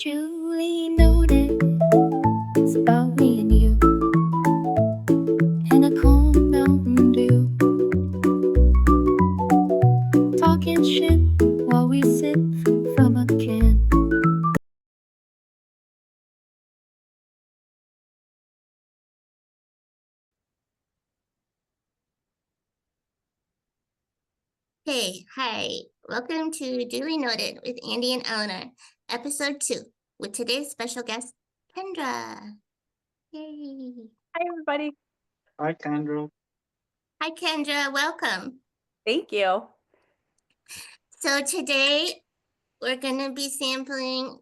Julie noted it's about me and you and a calm mountain view. Talking shit while we sip from a can. Hey, hi. Welcome to Duly Noted with Andy and Eleanor, episode 2, with today's special guest, Kendra. Yay. Hi, everybody. Hi, Kendra. Hi, Kendra. Welcome. Thank you. So today we're going to be sampling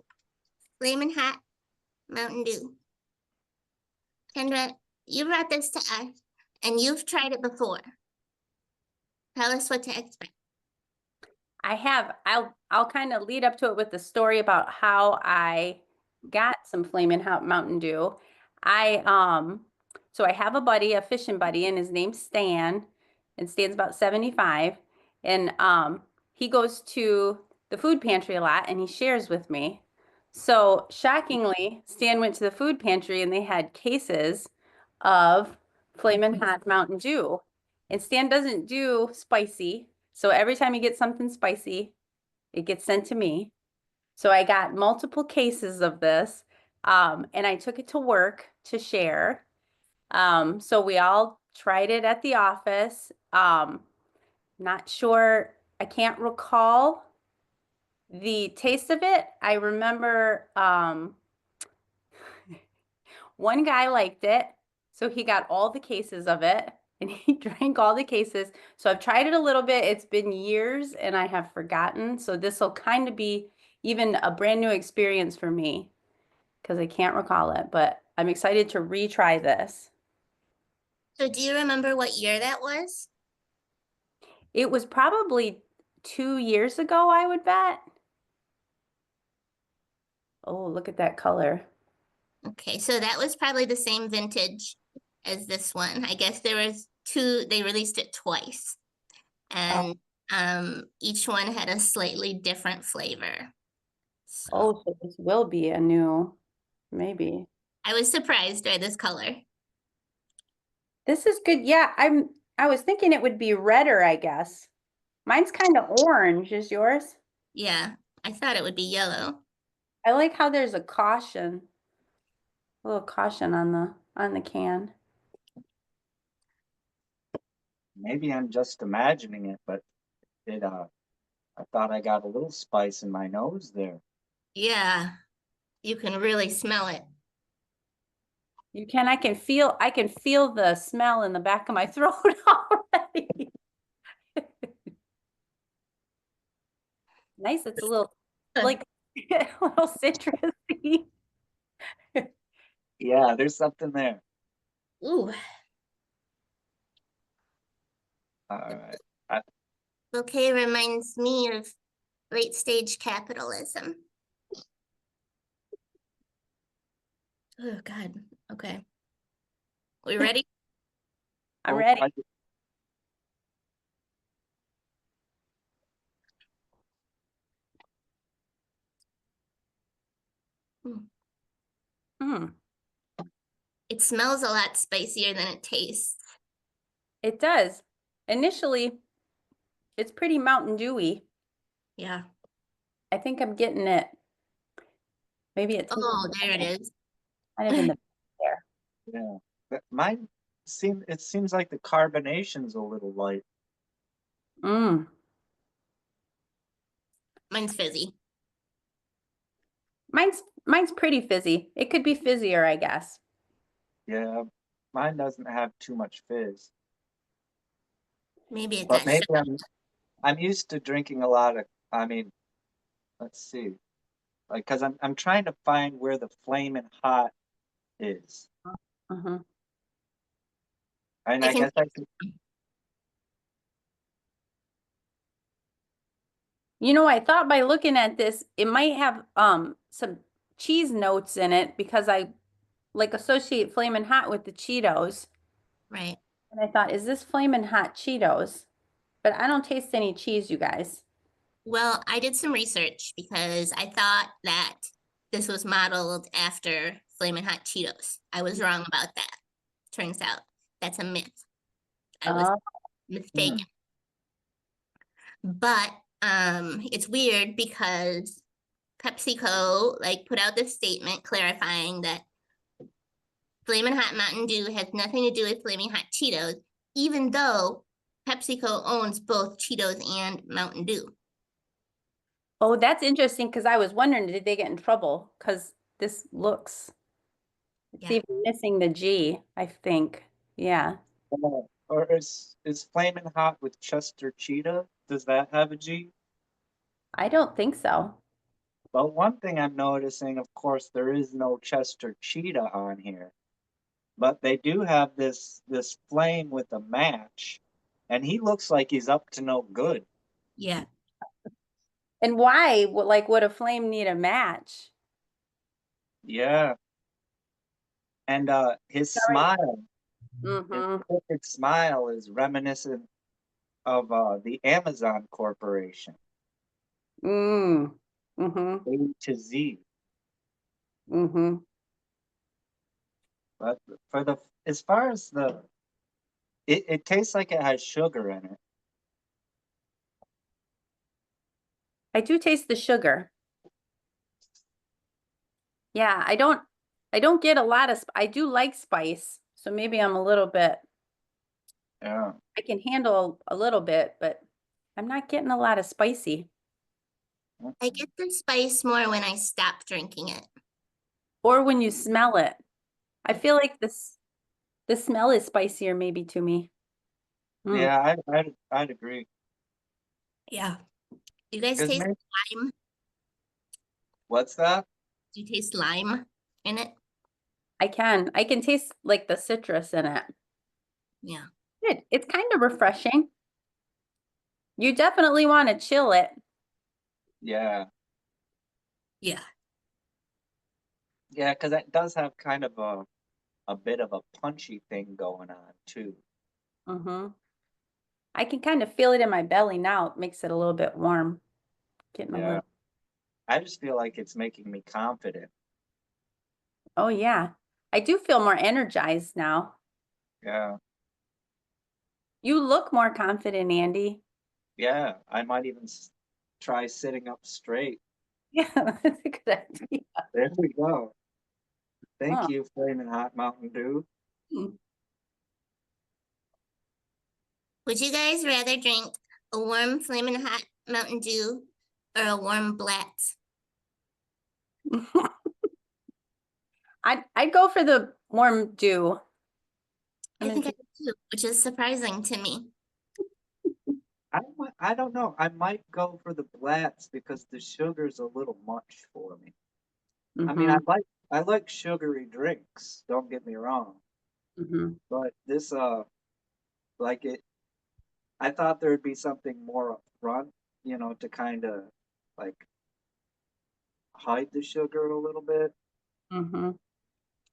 Flamin' Hot Mountain Dew. Kendra, you brought this to us and you've tried it before. Tell us what to expect. I have. I'll kind of lead up to it with the story about how I got some Flamin' Hot Mountain Dew. So I have a buddy, a fishing buddy, and his name's Stan, and Stan's about 75, and he goes to the food pantry a lot, and he shares with me. So shockingly, Stan went to the food pantry, and they had cases of Flamin' Hot Mountain Dew, and Stan doesn't do spicy. So every time he gets something spicy, it gets sent to me. So I got multiple cases of this, and I took it to work to share. So we all tried it at the office. Not sure, I can't recall the taste of it. I remember one guy liked it, so he got all the cases of it. And he drank all the cases. So I've tried it a little bit. It's been years and I have forgotten. So this will kind of be even a brand new experience for me because I can't recall it, but I'm excited to retry this. So do you remember what year that was? It was probably 2 years ago, I would bet. Oh, look at that color. Okay, so that was probably the same vintage as this one. I guess there was two, they released it twice. And each one had a slightly different flavor. So Oh, so this will be a new, maybe. I was surprised by this color. This is good. Yeah, I was thinking it would be redder, I guess. Mine's kind of orange. Is yours? Yeah, I thought it would be yellow. I like how there's a caution. A little caution on the can. Maybe I'm just imagining it, but I thought I got a little spice in my nose there. Yeah, you can really smell it. You can, I can feel the smell in the back of my throat already. Nice, it's a little, like, a little citrusy. Yeah, there's something there. Ooh, All right. okay, reminds me of late stage capitalism. Oh, God. Okay. We ready? I'm Oh, ready. Mm, It smells a lot spicier than it tastes. it does. Initially, it's pretty Mountain Dewy. Yeah. I think I'm getting it. Maybe it's Oh, there it is. kind of in the there. Yeah. It seems like the carbonation's a little light. Mm. Mine's fizzy. Mine's pretty fizzy. It could be fizzier, I guess. Yeah, mine doesn't have too much fizz. Maybe it But got maybe sugar. I'm used to drinking a lot of, I mean, let's see. Like, cause I'm trying to find where the flaming hot is. Mhm. And I I can guess I could, You know, I thought by looking at this, it might have some cheese notes in it because I like associate Flamin' Hot with the Cheetos. right. And I thought, is this Flamin' Hot Cheetos? But I don't taste any cheese, you guys. Well, I did some research because I thought that this was modeled after Flamin' Hot Cheetos. I was wrong about that. Turns out that's a myth. I was Oh, mistaken. But it's weird because PepsiCo like put out this statement clarifying that Flamin' Hot Mountain Dew has nothing to do with Flaming Hot Cheetos, even though PepsiCo owns both Cheetos and Mountain Dew. oh, that's interesting because I was wondering, did they get in trouble? Because this looks, it's Yeah. even missing the G, I think. Yeah. Or is Flamin' Hot with Chester Cheetah? Does that have a G? I don't think so. But one thing I'm noticing, of course, there is no Chester Cheetah on here. But they do have this flame with a match, and he looks like he's up to no good. Yeah. And why, like, would a flame need a match? Yeah. And his smile, his Mm-hmm. perfect smile is reminiscent of the Amazon Corporation, Mm. Mm-hmm. A to Z. Mm-hmm. But for the as far as it tastes like it has sugar in it. I do taste the sugar. Yeah, I don't get a lot of, I do like spice, so maybe I'm a little bit, Yeah. I can handle a little bit, but I'm not getting a lot of spicy. I get the spice more when I stop drinking it. Or when you smell it. I feel like the smell is spicier maybe to me. Mm. Yeah, I'd agree. Yeah. You guys 'Cause taste maybe- lime? what's that? Do you taste lime in it? I can taste like the citrus in it. Yeah. It's kind of refreshing. You definitely want to chill it. Yeah. Yeah. Yeah, because it does have kind of a bit of a punchy thing going on too. Mm-hmm. I can kind of feel it in my belly now. It makes it a little bit warm. Getting a Yeah. little, I just feel like it's making me confident. oh yeah. I do feel more energized now. Yeah. You look more confident, Andy. Yeah. I might even try sitting up straight. Yeah, that's a good idea. There we go. Thank Huh. you, Flamin' Hot Mountain Dew. Would you guys rather drink a warm Flamin' Hot Mountain Dew or a warm Blatz? I'd go for the warm dew. I think I do too, which is surprising to me. I don't know. I might go for the Blatz because the sugar's a little much for me. I mean, Mhm, I like sugary drinks, don't get me wrong. mhm. But this like it I thought there'd be something more up front, to kind of like hide the sugar a little bit, Mhm.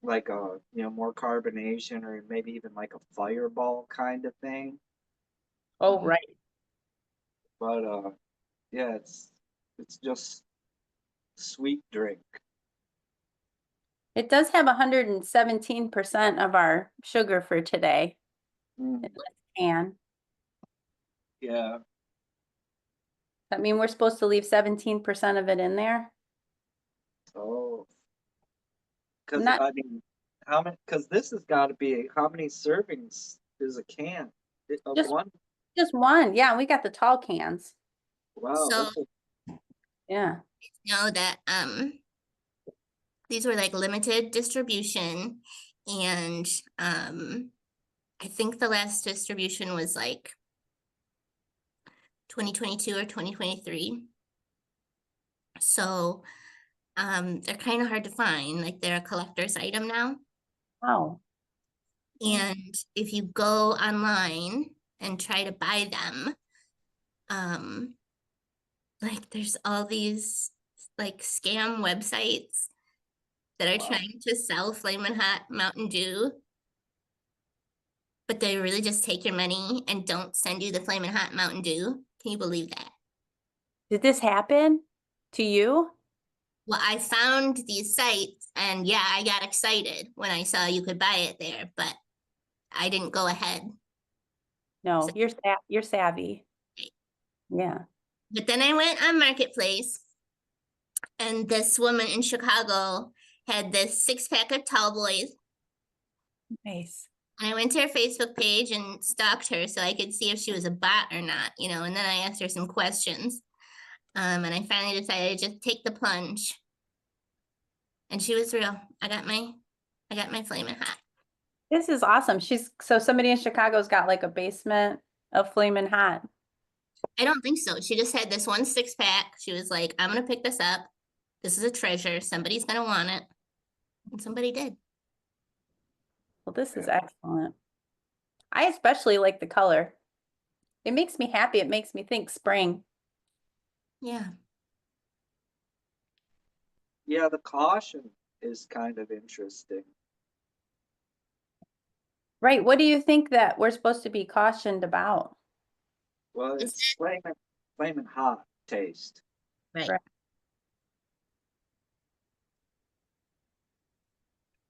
like more carbonation or maybe even like a fireball kind of thing. Oh, right. But yeah, it's just sweet drink. It does have 117% of our sugar for today. Mm, In this can. yeah. I mean, we're supposed to leave 17% of it in there. Oh, I'm because not I mean, how many? Because this has got to be how many servings is a can of just one? just one. Yeah, we got the tall cans. Wow, So this is Yeah. know that these were like limited distribution, and I think the last distribution was like 2022 or 2023. So they're kind of hard to find, like they're a collector's item now. Wow. And if you go online and try to buy them, like there's all these like scam websites that are wow. trying to sell Flamin' Hot Mountain Dew, but they really just take your money and don't send you the Flamin' Hot Mountain Dew. Can you believe that? Did this happen to you? Well, I found these sites and yeah, I got excited when I saw you could buy it there, but I didn't go ahead. No, So- you're savvy. Yeah. But then I went on Marketplace and this woman in Chicago had this 6-pack of tall boys. Nice. And I went to her Facebook page and stalked her so I could see if she was a bot or not, you know, and then I asked her some questions. And I finally decided to just take the plunge. And she was real. I got my Flamin' Hot. This is awesome. So somebody in Chicago's got like a basement of Flamin' Hot. I don't think so. She just had this one 6-pack. She was like, I'm gonna pick this up. This is a treasure. Somebody's gonna want it. And somebody did. Well, this is excellent. I especially like the color. It makes me happy. It makes me think spring. Yeah. Yeah, the caution is kind of interesting. Right. What do you think that we're supposed to be cautioned about? Well, It's it's flaming hot taste. Right. Right.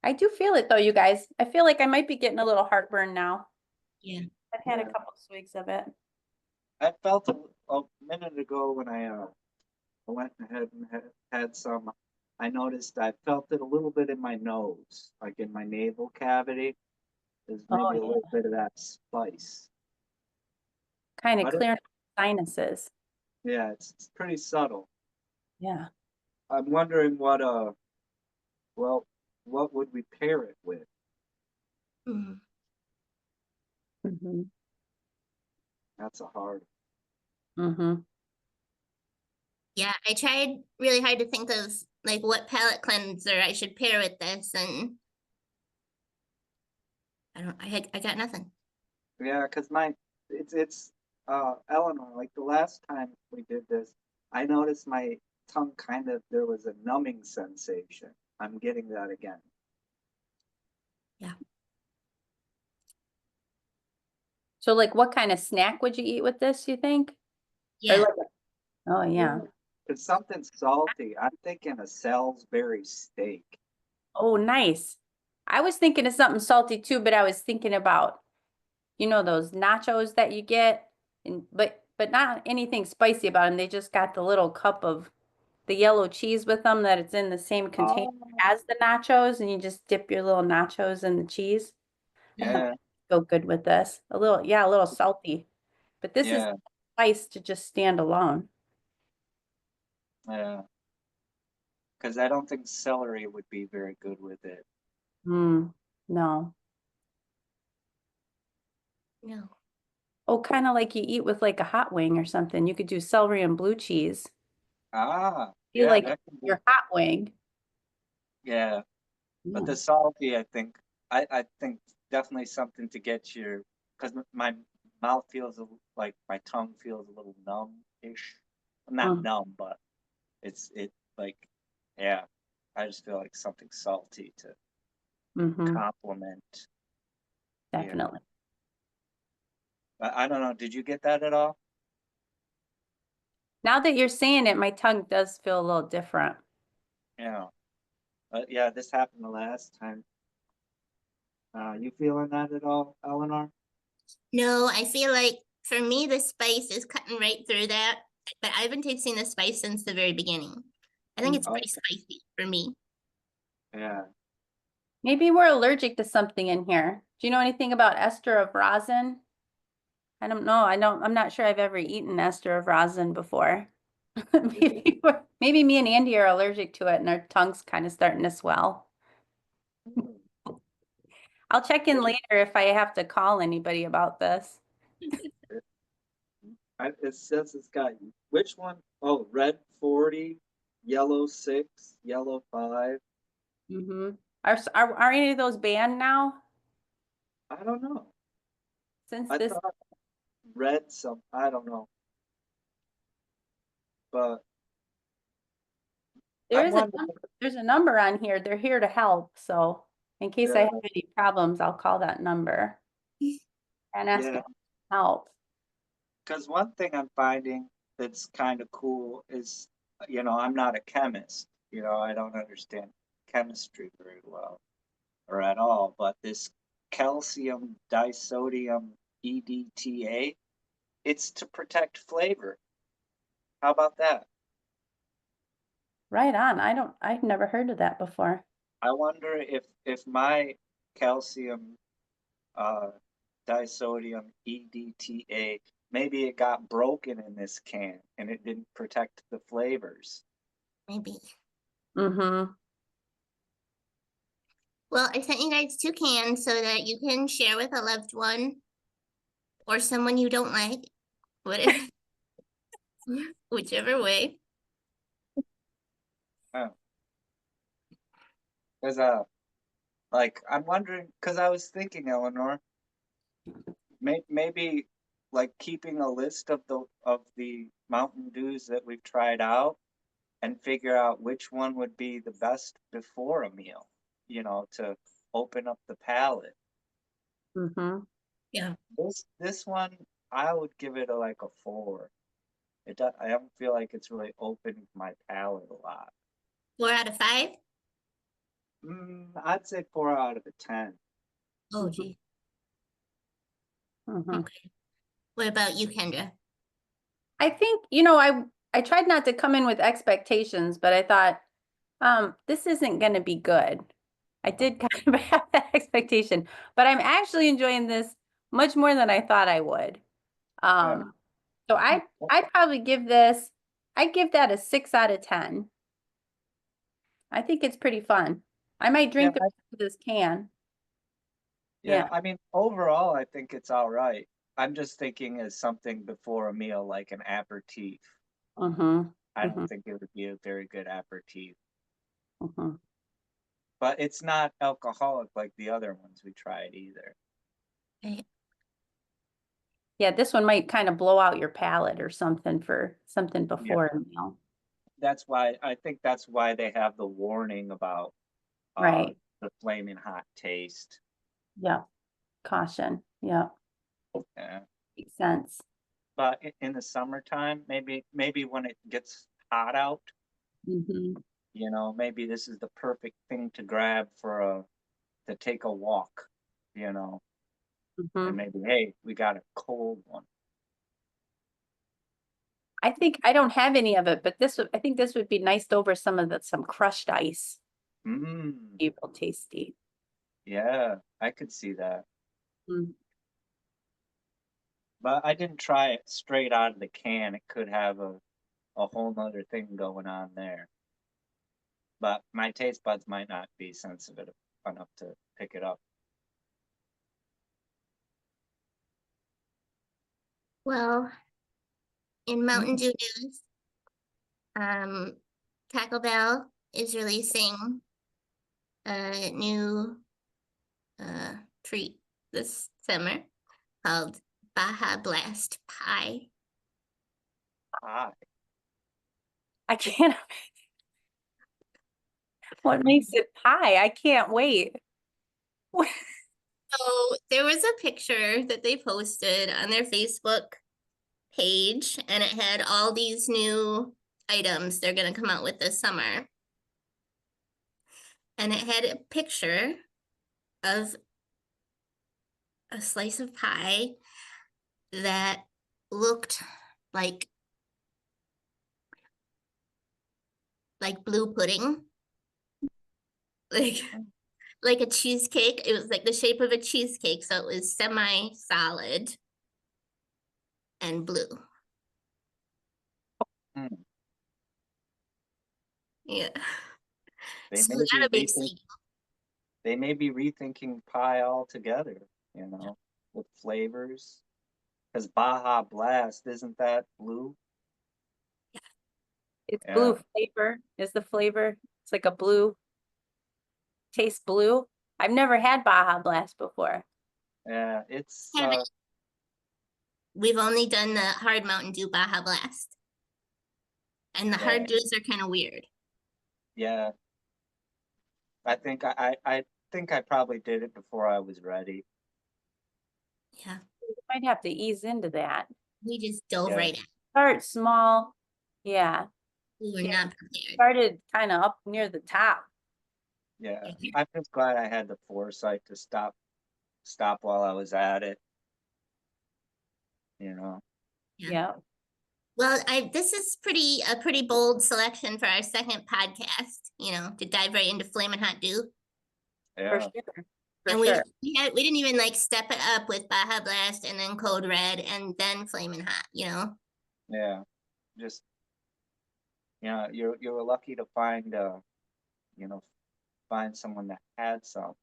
I do feel it though, you guys. I feel like I might be getting a little heartburn now. Yeah. I've had a Yeah. couple swigs of it. I felt a minute ago when I went ahead and had some. I noticed I felt it a little bit in my nose, like in my nasal cavity. There's Oh, maybe a yeah. little bit of that spice. Kind of But clearing sinuses. yeah, it's pretty subtle. Yeah. I'm wondering well, what would we pair it with? Mhm. Mm-hmm. That's a hard. Mm-hmm. Yeah, I tried really hard to think of like what palette cleanser I should pair with this, and I got nothing. Yeah, cause it's Eleanor, like the last time we did this, I noticed my tongue there was a numbing sensation. I'm getting that again. So like what kind of snack would you eat with this, you think? Or Yeah, like oh yeah. It's something salty. I'm thinking a Salisbury steak. Oh, nice. I was thinking of something salty too, but I was thinking about, you know, those nachos that you get, and but not anything spicy about them. They just got the little cup of the yellow cheese with them that it's in the same container Oh, as the nachos, and you just dip your little nachos in the cheese. I thought yeah, that'd go good with this. A little salty. But this is yeah, spice to just stand alone. yeah. Because I don't think celery would be very good with it. No. no. Oh, kind of like you eat with like a hot wing or something. You could do celery and blue cheese. Ah, You yeah, like that can be, your hot wing. yeah. But Yeah. the salty, I think definitely something to get because my mouth feels like my tongue feels a little numb-ish. Not Mm, numb, but it like, yeah. I just feel like something salty to mm-hmm, complement, you know. definitely. But I don't know. Did you get that at all? Now that you're saying it, my tongue does feel a little different. Yeah. Yeah, this happened the last time. You feeling that at all, Eleanor? No, I feel like for me the spice is cutting right through that. But I've been tasting the spice since the very beginning. I think it's Oh, pretty spicy for me. yeah. Maybe we're allergic to something in here. Do you know anything about ester of rosin? I don't know. I'm not sure I've ever eaten ester of rosin before. Maybe me and Andy are allergic to it and our tongue's kind of starting to swell. I'll check in later if I have to call anybody about this. It says it's got which one? Oh, red 40, yellow 6, yellow 5. Mm-hmm. Are any of those banned now? I don't know. Since I this, thought red some, I don't know. But there I'm is a wondering, there's a number on here. They're here to help. So in case I yeah, have any problems, I'll call that number and ask yeah. them for help. Because one thing I'm finding that's kind of cool is, I'm not a chemist, You know, I don't understand chemistry very well or at all, but this calcium disodium EDTA, it's to protect flavor. How about that? Right on. I've never heard of that before. I wonder if my calcium uh, disodium EDTA, maybe it got broken in this can and it didn't protect the flavors. Maybe. Mm-hmm. Well, I sent you guys 2 cans so that you can share with a loved one or someone you don't like, whatever, whichever way. Because like I'm wondering, because I was thinking, Eleanor, maybe like keeping a list of the Mountain Dews that we've tried out and figure out which one would be the best before a meal, you know, to open up the palate. Mm-hmm. Yeah. This one, I would give it like a 4. I don't feel like it's really opened my palate a lot. 4 out of 5? I'd say 4 out of a 10. Oh, Mhm. gee. Mm-hmm. Okay. What about you, Kendra? I think, I tried not to come in with expectations, but I thought, this isn't going to be good. I did kind of have that expectation, but I'm actually enjoying this much more than I thought I would. So I'd probably I'd give that a 6 out of 10. I think it's pretty fun. I might Yeah, drink the rest of this can. yeah. I mean, overall, I think it's all right. I'm just thinking as something before a meal, like an aperitif. Mm-hmm. I Mm-hmm. don't think it would be a very good aperitif, Mm-hmm. but it's not alcoholic like the other ones we tried either. Right. Yeah, this one might kind of blow out your palate or something for something Yeah, before a meal. I think that's why they have the warning about Right. the flaming hot taste. Yeah. Caution. Yeah. Yeah. Makes sense. But in the summertime, maybe when it gets hot out, Mm-hmm. you know, maybe this is the perfect thing to grab to take a walk, you know, Mm-hmm. and maybe, hey, we got a cold one. I think I don't have any of it, but I think this would be nice over some crushed ice. Mm, Be real tasty. yeah, I could see that. Mm. But I didn't try it straight out of the can. It could have a whole nother thing going on there. But my taste buds might not be sensitive enough to pick it up. Well, in Mountain Dew news, um, Taco Bell is releasing a new treat this summer called Baja Blast Pie. Ah, I can't. What makes it pie? I can't wait. So there was a picture that they posted on their Facebook page, and it had all these new items they're going to come out with this summer. And it had a picture of a slice of pie that looked like blue pudding, like like a cheesecake. It was like the shape of a cheesecake, so it was semi-solid and blue. mm. Yeah. They So may be that'll be rethinking. exciting. They may be rethinking pie altogether. You know, with flavors. Because Baja Blast, isn't that blue? It's Yeah, blue flavor is the flavor. It's like a blue, tastes blue. I've never had Baja Blast before. yeah. It's Haven't. We've only done the hard Mountain Dew Baja Blast. And the yeah, hard dews are kind of weird. yeah. I think I probably did it before I was ready. Yeah. Might have to ease into that. We just dove Yeah. right in. Start small. Yeah. We were Yeah. not prepared. Started kind of up near the top. Yeah, Yeah. I'm just glad I had the foresight to stop while I was at it. You know, Yeah. Yeah. Well, this is a pretty bold selection for our second podcast, to dive right into Flamin' Hot Dew. For yeah, sure. For And sure. we didn't even like step it up with Baja Blast and then Code Red and then Flamin' Hot. yeah. Just you were lucky to find you know find someone that had some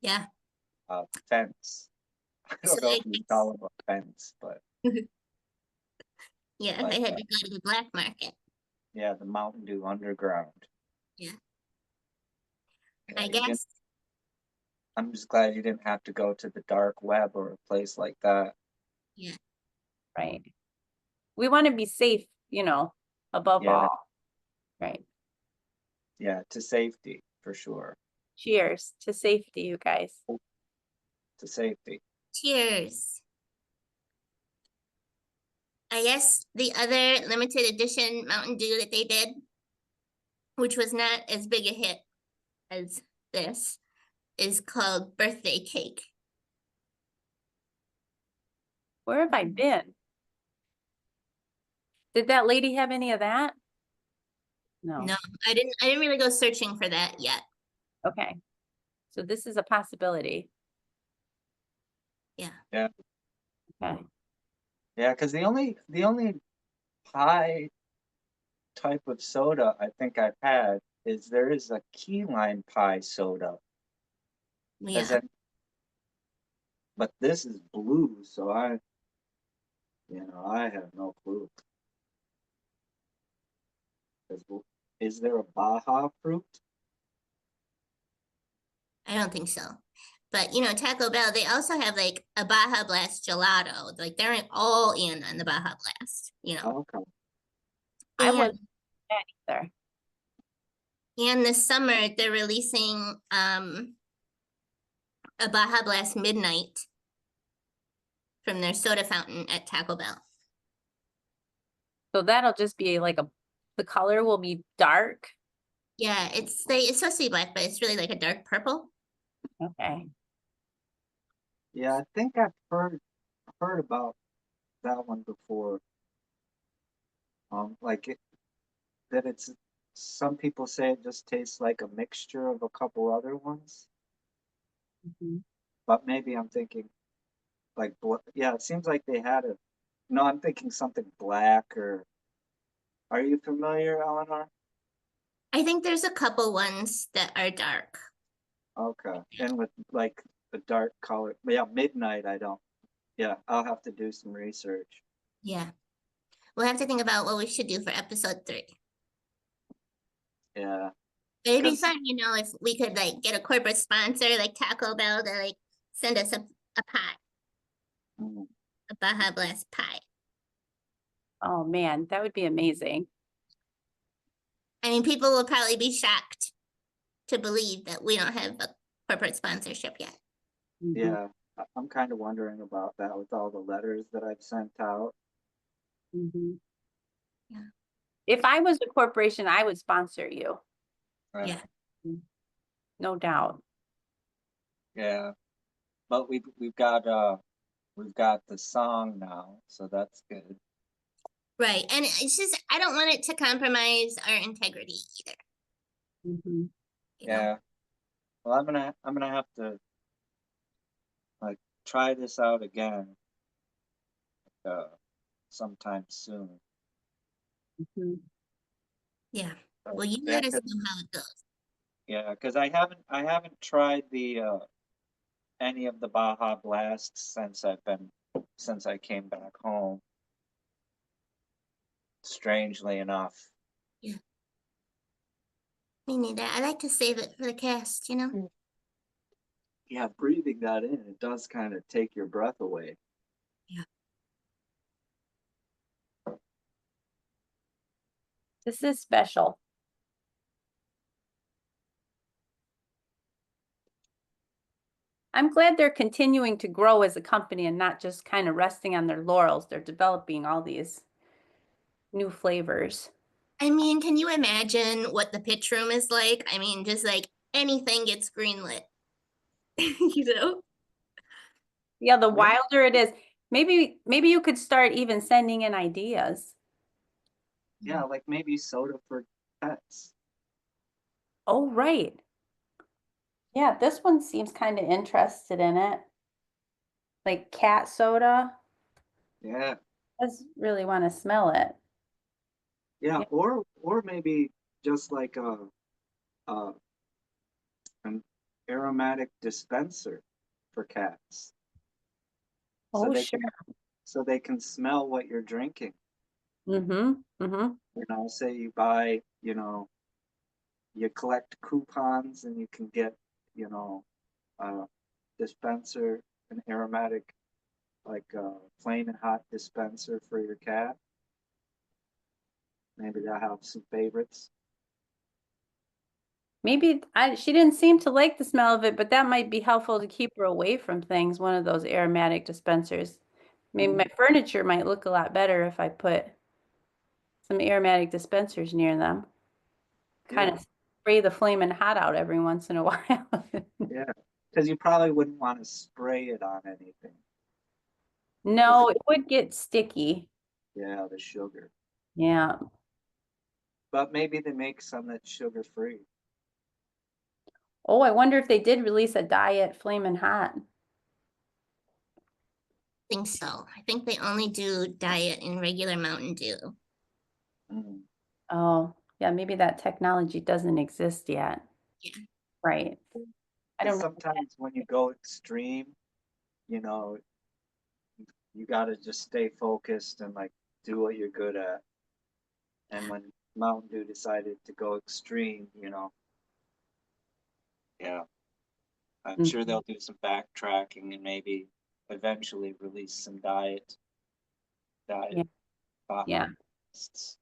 Yeah. fence. I So don't know I if you guess- call them a fence, but yeah, like I had to go to the black market. yeah, the Mountain Dew Underground. Yeah. Yeah, I you didn't. guess. I'm just glad you didn't have to go to the dark web or a place like that. Yeah. Right. We want to be safe, above Yeah, all. Right. yeah, to safety for sure. Cheers to safety, you guys. To safety. Cheers. I guess the other limited edition Mountain Dew that they did, which was not as big a hit as this, is called Birthday Cake. Where have I been? Did that lady have any of that? No. No, I didn't really go searching for that yet. Okay. So this is a possibility. Yeah. Yeah, Okay. yeah, because the only pie type of soda I think I've had is there is a key lime pie soda. Has Yeah. that, but this is blue, so I have no clue. Is there a Baja fruit? I don't think so. But Taco Bell, they also have like a Baja Blast gelato. Like they're all in on the Baja Blast. Okay. I And wasn't there. and this summer they're releasing a Baja Blast Midnight from their soda fountain at Taco Bell. So that'll just be like the color will be dark. Yeah, it's supposed to be black, but it's really like a dark purple. Okay. Yeah, I think I've heard about that one before. Like that it's some people say it just tastes like a mixture of a couple other ones, Mhm. but maybe I'm thinking like yeah, it seems like they had a no, I'm thinking something black or are you familiar, Eleanor? I think there's a couple ones that are dark. Okay. And with like the dark color. But yeah, midnight I don't. Yeah, I'll have to do some research. Yeah. We'll have to think about what we should do for episode 3. Yeah. But it'd be 'Cause- fun, if we could like get a corporate sponsor like Taco Bell to like send us a pie, mm, a Baja Blast pie. Oh man, that would be amazing. I mean, people will probably be shocked to believe that we don't have a corporate sponsorship yet. Mhm. Yeah. I'm kind of wondering about that with all the letters that I've sent out. Mhm. Yeah. If I was a corporation, I would sponsor you. Yeah. No doubt. Yeah. But we've got the song now, so that's good. Right. And it's just, I don't want it to compromise our integrity either. Mhm. you know? Yeah. Well, I'm gonna have to like try this out again uh sometime soon. Mhm. Yeah. So, Well, you yeah, let us know how it goes. yeah, because I haven't tried the any of the Baja Blasts since I came back home. Strangely enough. Me neither. I like to save it for the cast. Yeah, breathing that in, it does kind of take your breath away. This is special. I'm glad they're continuing to grow as a company and not just kind of resting on their laurels. They're developing all these new flavors. I mean, can you imagine what the pitch room is like? I mean, just like anything gets greenlit. You know? Yeah, the Yeah. wilder it is, maybe you could start even sending in ideas. Yeah, like maybe soda for pets. Oh, right. Yeah, this one seems kind of interested in it. Like cat soda. Yeah. Does really want to smell it. Yeah, Yeah. or maybe just like an aromatic dispenser for cats. So Oh, they sure. can smell what you're drinking. Mm-hmm. Mm-hmm. You know, say you buy, you collect coupons and you can get, a dispenser, an aromatic, like Flamin' Hot dispenser for your cat. Maybe they'll have some favorites. Maybe she didn't seem to like the smell of it, but that might be helpful to keep her away from things, one of those aromatic dispensers. Maybe my furniture might look a lot better if I put some aromatic dispensers near them. Kind Yeah, of spray the flaming hot out every once in a while. yeah. Because you probably wouldn't want to spray it on anything. Because No, it would get sticky. yeah, the sugar. Yeah. But maybe they make some that's sugar free. Oh, I wonder if they did release a diet flaming hot. Think so. I think they only do diet in regular Mountain Dew. Mm. Oh, yeah, maybe that technology doesn't exist yet. Yeah. Right. I Because don't know. sometimes when you go extreme, you know, you got to just stay focused and like do what you're good at. And when Mountain Dew decided to go extreme, yeah, I'm sure Mhm. they'll do some backtracking and maybe eventually release some diet Yeah, Baja yeah, Blasts.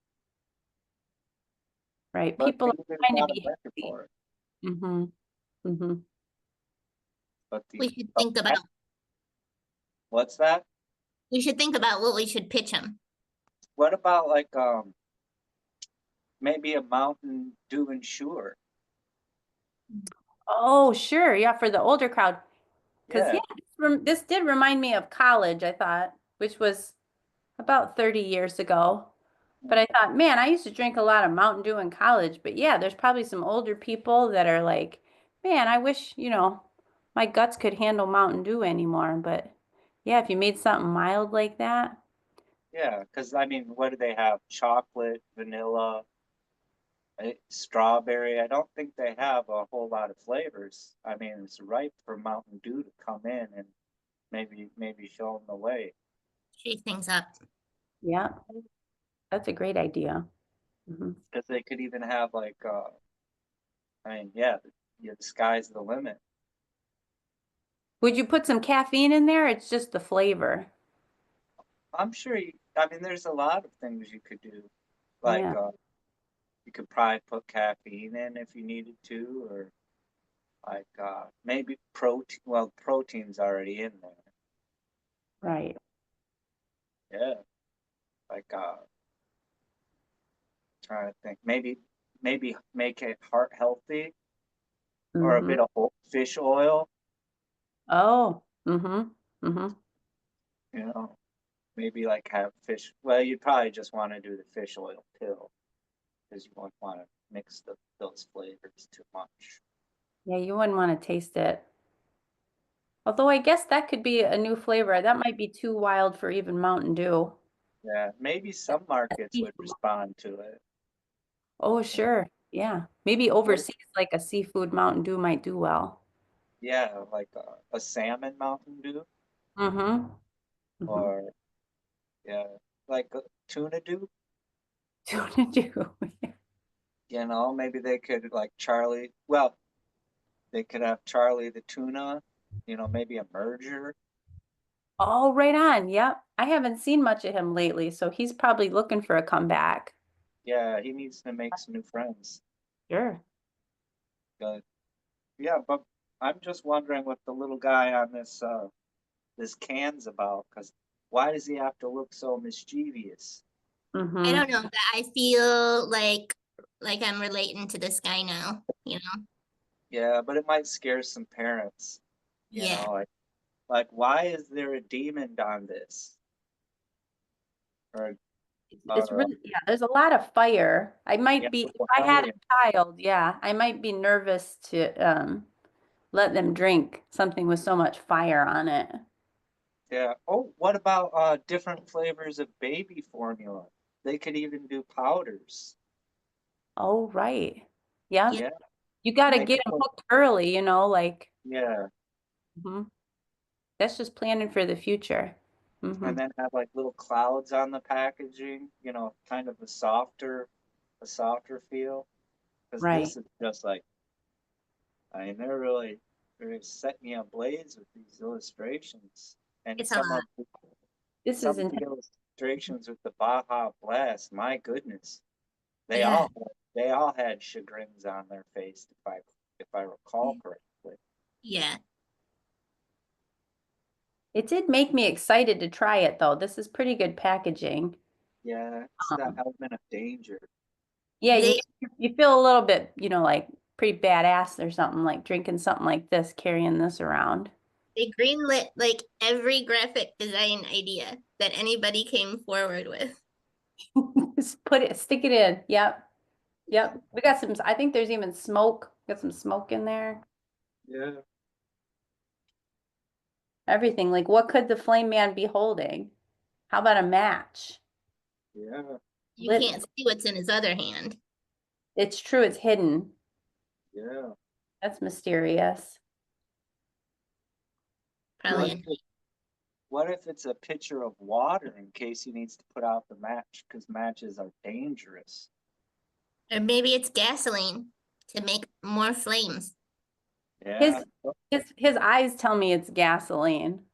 right. But People they are get a trying to lot of be money healthy. for it. Mm-hmm. Mm-hmm. But We should think about what's that? what we should pitch them. What about like maybe a Mountain Dew Ensure? Oh, sure. Yeah, for the older crowd. Because Yeah, yeah, this did remind me of college, I thought, which was about 30 years ago. But I thought, man, I used to drink a lot of Mountain Dew in college. But yeah, there's probably some older people that are like, man, I wish, my guts could handle Mountain Dew anymore. But yeah, if you made something mild like that, yeah. Because I mean, what do they have? Chocolate, vanilla, strawberry. I don't think they have a whole lot of flavors. I mean, it's ripe for Mountain Dew to come in and maybe show them the way. Shake things up. yeah, that's a great idea. Hmm. Because they could even have like, I mean, yeah, the sky's the limit. Would you put some caffeine in there? It's just the flavor. I'm sure. I mean, there's a lot of things you could do. Like, Yeah, you could probably put caffeine in if you needed to, or like maybe protein. Well, protein's already in there. right. Yeah, like trying to think. Maybe make it heart healthy or a Hmm. bit of fish oil. Oh, mm-hmm. Mm-hmm. You know, maybe like have fish. Well, you'd probably just want to do the fish oil pill because you won't want to mix those flavors too much. Yeah, you wouldn't want to taste it. Although I guess that could be a new flavor. That might be too wild for even Mountain Dew. Yeah, maybe some markets would Seafood. respond to it. Oh, You know, sure. Yeah. Maybe what? overseas, like a seafood Mountain Dew might do well. Yeah, like a salmon Mountain Dew, Mm-hmm. Mm-hmm. or yeah, like a tuna Dew. Tuna Dew. You know, maybe they could like Charlie. Well, they could have Charlie the tuna. You know, maybe a merger. Oh, right on. Yep. I haven't seen much of him lately, so he's probably looking for a comeback. Yeah, he needs to make some new friends. Sure. But yeah, but I'm just wondering what the little guy on this can's about. Because why does he have to look so mischievous? I Mm-hmm. don't know, but I feel like I'm relating to this guy now, you know? Yeah, but it might scare some parents, you Yeah. know, like why is there a demon on this? Or It's or really, yeah, there's a lot of fire. I yeah, might be, if I had a rebellion. child, yeah, I might be nervous to let them drink something with so much fire on it. Yeah. Oh, what about different flavors of baby formula? They could even do powders. Oh, right. Yeah. Yeah. Yeah, You got to they get could them put, hooked early, like, yeah, mhm. That's just planning for the future. Hmm. and then have like little clouds on the packaging, kind of a softer feel. Because Right. this is just like, I mean, they're setting me ablaze with these illustrations. And It's a lot. This is some of intense. the illustrations with the Baja Blast, my goodness, they Yeah. all they all had chagrins on their face, if I recall correctly. Yeah. It did make me excited to try it, though. This is pretty good packaging. Yeah, it's that Um, element of danger. yeah, They you feel a little bit, like pretty badass or something, like drinking something like this, carrying this around. they greenlit like every graphic design idea that anybody came forward with. Just stick it in. Yep. Yep. We got some, I think there's even smoke. Got some smoke in there. Yeah, Everything. Like, what could the flame man be holding? How about a match? yeah, You Lit. can't see what's in his other hand. It's true, it's hidden. yeah. That's mysterious. Probably What Hmm. a, if it, what if it's a pitcher of water in case he needs to put out the match? Because matches are dangerous. or maybe it's gasoline to make more flames. Yeah, His his eyes tell me it's gasoline.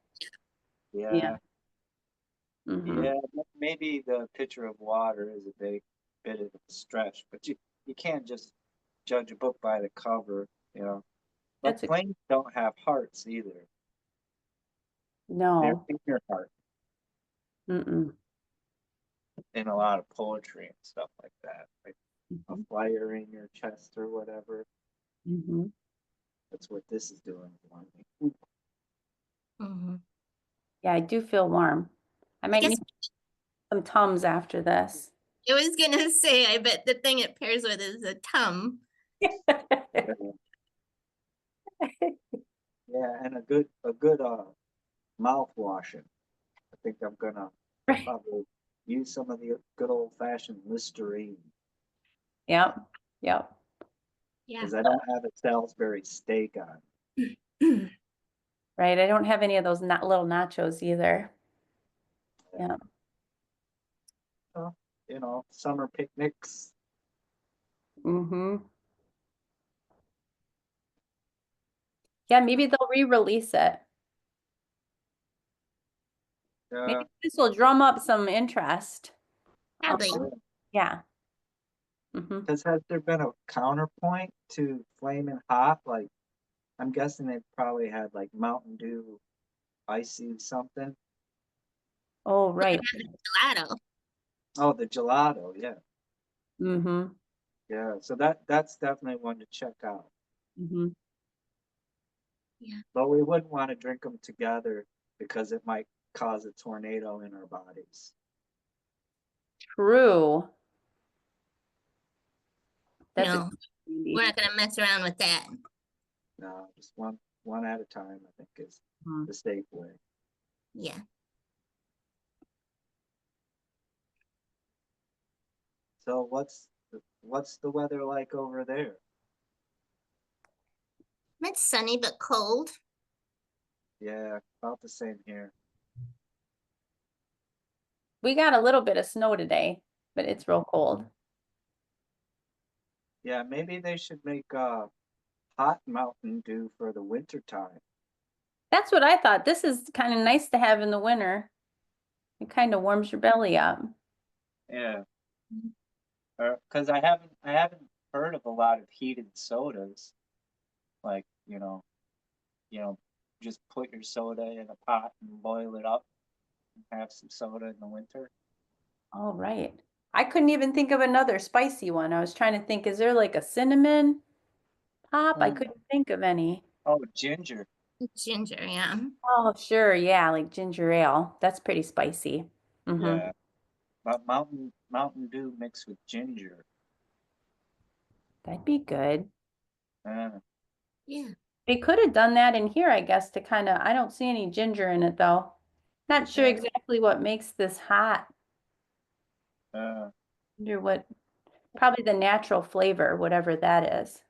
Yeah. yeah, Hmm. yeah. Maybe the pitcher of water is a bit of a stretch, but you can't just judge a book by the cover. But That's a flames don't have hearts either. They're no. in your heart Mm-mm. in a lot of poetry and stuff like that. Like a Hmm. fire in your chest or whatever. Hmm. That's what this is doing for me. Mhm. Yeah, I do feel warm. I I might guess need some Tums after this. I was gonna say, I bet the thing it pairs with is a tum. Yeah, yeah, and a good mouth washing. I think I'm gonna Right. probably use some of the good old fashioned Listerine Yep. Yep. Yeah. because I don't have a Salisbury steak on. Right. I don't have any of those little nachos either. Yeah. Yeah. So, summer picnics. Hmm. Yeah, maybe they'll re-release it. Uh, Maybe this will drum up some interest. Probably. Yeah. Hmm. because has there been a counterpoint to Flamin' Hot? Like, I'm guessing they probably had like Mountain Dew, icy something. Oh, right. Gelato. Oh, the gelato, yeah, Hmm. yeah. So that's definitely one to check out. Hmm. Yeah. But we wouldn't want to drink them together because it might cause a tornado in our bodies. True. That's a No, we're not gonna mess around with that. No, just one at a time, I think is Mhm. the safe way. Yeah. So what's the weather like over there? It's sunny but cold. Yeah, about the same here. We got a little bit of snow today, but it's real cold. Yeah, maybe they should make hot Mountain Dew for the winter time. That's what I thought. This is kind of nice to have in the winter. It kind of warms your belly up. Yeah, because I haven't heard of a lot of heated sodas. Like, just put your soda in a pot and boil it up and have some soda in the winter. All right. I couldn't even think of another spicy one. I was trying to think, is there like a cinnamon pop? I Hmm. couldn't think of any. Oh, ginger. Ginger, yeah. Oh, sure. Yeah, like ginger ale. That's pretty spicy. Mm-hmm. Yeah. But Mountain Dew mixed with ginger. That'd be good. Uh, Yeah. They could have done that in here, I guess, to kind of, I don't see any ginger in it though. Not sure yeah. exactly what makes this hot. Uh, Wonder what, probably the natural flavor, whatever that is.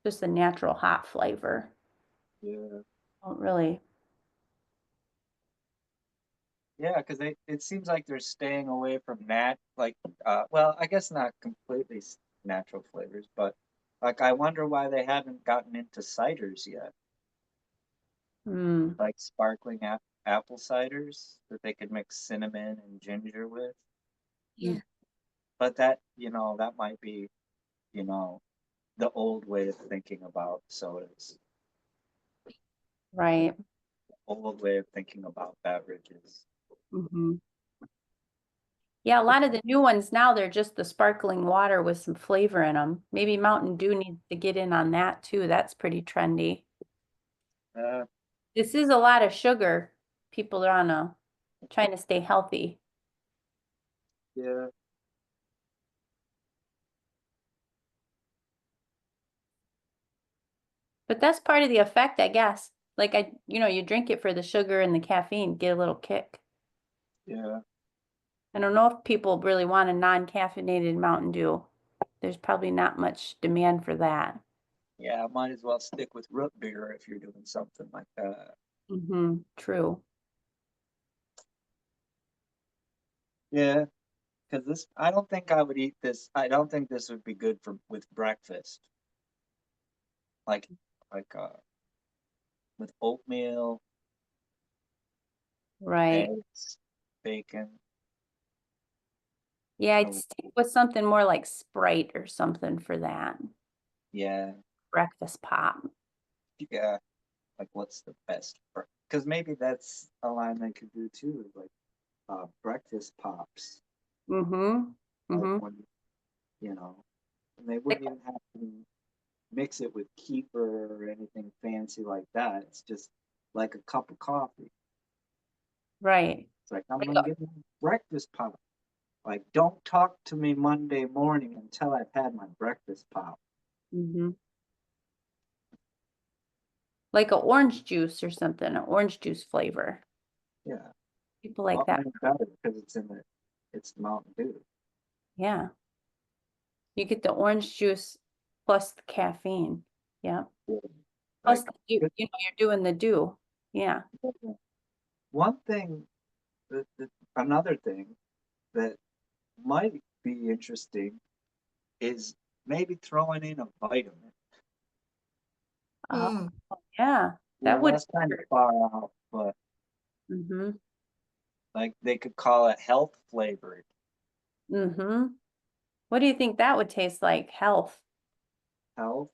Just a natural hot flavor. yeah. Don't really, Yeah, because it seems like they're staying away from well, I guess not completely natural flavors, but like I wonder why they haven't gotten into ciders yet, hmm, like sparkling apple ciders that they could mix cinnamon and ginger with. Yeah. But that might be, you know, the old way of thinking about sodas, right. old way of thinking about beverages. Hmm. Yeah, a lot of the new ones now, they're just the sparkling water with some flavor in them. Maybe Mountain Dew needs to get in on that too. That's pretty trendy. Uh, This is a lot of sugar. People are on a trying to stay healthy. yeah, But that's part of the effect, I guess. Like you drink it for the sugar and the caffeine, get a little kick. yeah, I don't know if people really want a non-caffeinated Mountain Dew. There's probably not much demand for that. yeah. Might as well stick with root beer if you're doing something like that. Mm-hmm. True. Yeah, because I don't think I would eat this. I don't think this would be good for with breakfast, like like with oatmeal, Right. eggs, bacon. Yeah, I'd Oh, stick with something more like Sprite or something for that. yeah, Breakfast pop. yeah. Like, what's the best? Because maybe that's a line they could do too, like breakfast pops. Mm-hmm. Like Mm-hmm. when you know, and they Like, wouldn't even have to mix it with kefir or anything fancy like that. It's just like a cup of coffee. right. It's like I'm Like gonna get my breakfast pop. Like, don't talk to me Monday morning until I've had my breakfast pop. mm-hmm. Like a orange juice or something, an orange juice flavor. Yeah, People like well, that. only better because it's Mountain Dew. Yeah. You get the orange juice plus the caffeine. Yeah. Yeah. Plus Like, the dew, you're doing the dew. Yeah. one thing another thing that might be interesting is maybe throwing in a vitamin. Oh, Mm. yeah. That Yeah, would that's kind of hurt. far out, but Mm-hmm. like they could call it health flavored. Mm-hmm. What do you think that would taste like? Health. Health.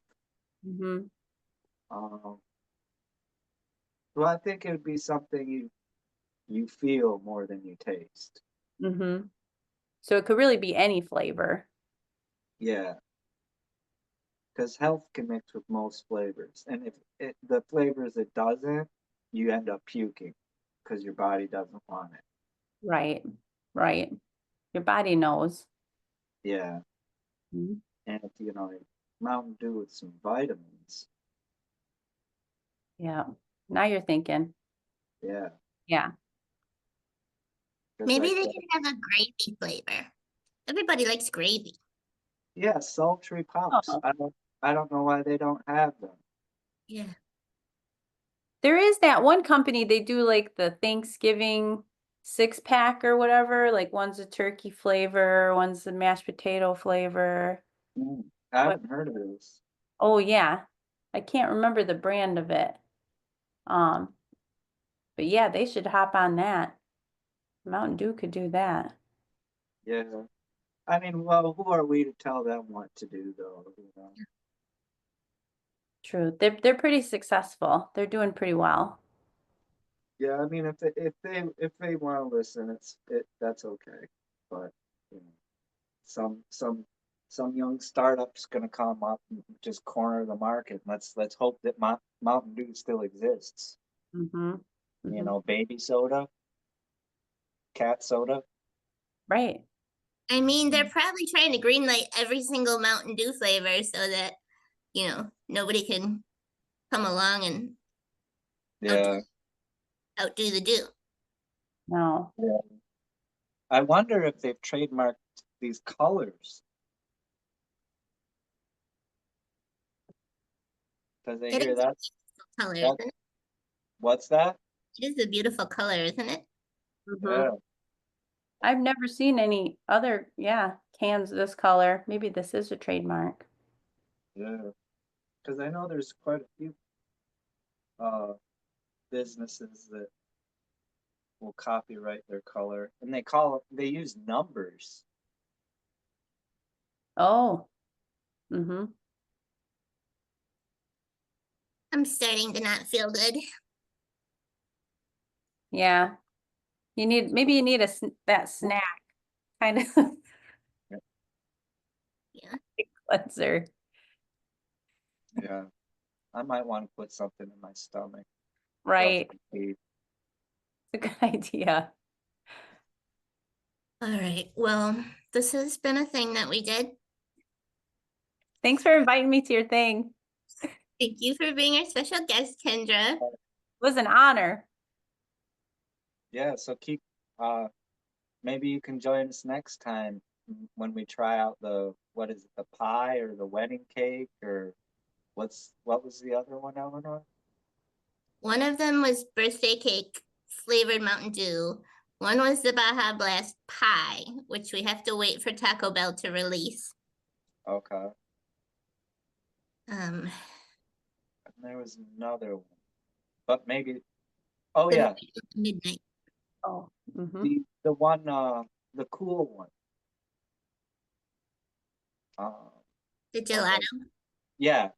Mm-hmm. Um, well, I think it would be something you feel more than you taste. Mm-hmm. So it could really be any flavor. Yeah, because health can mix with most flavors, and if the flavors it doesn't, you end up puking because your body doesn't want it. Right. Right. Your body knows. Yeah, Mhm. and if Mountain Dew with some vitamins, Yeah. Now you're thinking. yeah, Yeah. because Maybe like they can have a gravy flavor. Everybody likes gravy. yeah, sultry pops. Oh, I don't know why they don't have them. Yeah. there is that one company, they do like the Thanksgiving 6-pack or whatever. Like one's a turkey flavor, one's a mashed potato flavor. I What? haven't heard of this. Oh yeah. I can't remember the brand of it. Um, but yeah, they should hop on that. Mountain Dew could do that. Yeah. I mean, well, who are we to tell them what to do, though? True. They're pretty successful. They're doing pretty well. Yeah, I mean, if they want to listen, that's okay. But you know. some young startup's gonna come up and just corner the market. Let's hope that Mountain Dew still exists. Mm-hmm. You know, baby soda, cat soda. Right. I mean, they're probably trying to greenlight every single Mountain Dew flavor so that, nobody can come along and Yeah. outdo the Dew. No. Yeah. I wonder if they've trademarked these colors. Because I It hear is a that's beautiful color, that- isn't it? what's that? It is a beautiful color, isn't it? Mhm. Yeah. I've never seen any other, cans this color. Maybe this is a trademark. Yeah. Because I know there's quite a few businesses that will copyright their color, and they use numbers. Oh. Mm-hmm. I'm starting to not feel good. Yeah. Maybe you need that snack kind of Yeah. cleanser. Yeah. I might want to put something in my stomach. Right. Nothing to eat. It's a good idea. All right. Well, this has been a thing that we did. Thanks for inviting me to your thing. Thank you for being our special guest, Kendra. It was an honor. Yeah, so maybe you can join us next time when we try out what is it, the pie or the wedding cake, or what was the other one, Eleanor? One of them was birthday cake flavored Mountain Dew. One was the Baja Blast pie, which we have to wait for Taco Bell to release. Okay. Um, And there was another one. But maybe, oh the yeah, midnight. Oh. Mm-hmm. the one, the cool one. The gelato. Yeah,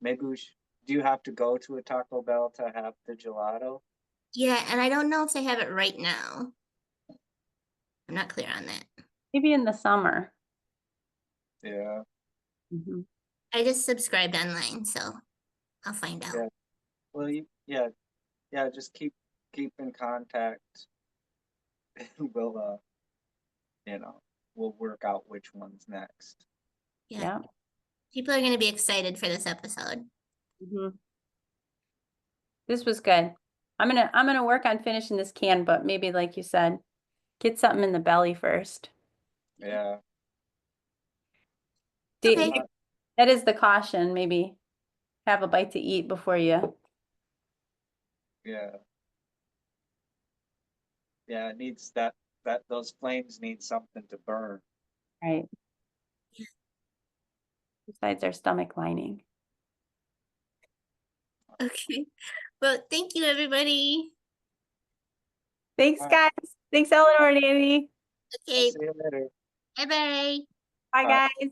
maybe do you have to go to a Taco Bell to have the gelato? Yeah, and I don't know if they have it right now. I'm not clear on that. Maybe in the summer. Yeah. Mm-hmm. I just subscribed online, so I'll find out. Yeah. Well, yeah, just keep in contact. We'll we'll work out which one's next. Yeah. Yeah. People are going to be excited for this episode. Mm-hmm. This was good. I'm gonna work on finishing this can, but maybe like you said, get something in the belly first. Yeah. Okay. That is the caution. Maybe have a bite to eat before you. Yeah. Yeah, it needs those flames need something to burn. Right. Yeah. Besides our stomach lining. Okay. Well, thank you, everybody. Thanks, All right. guys. Thanks, Eleanor and Annie. I'll Okay. see you later. Bye-bye. Bye, Bye. guys.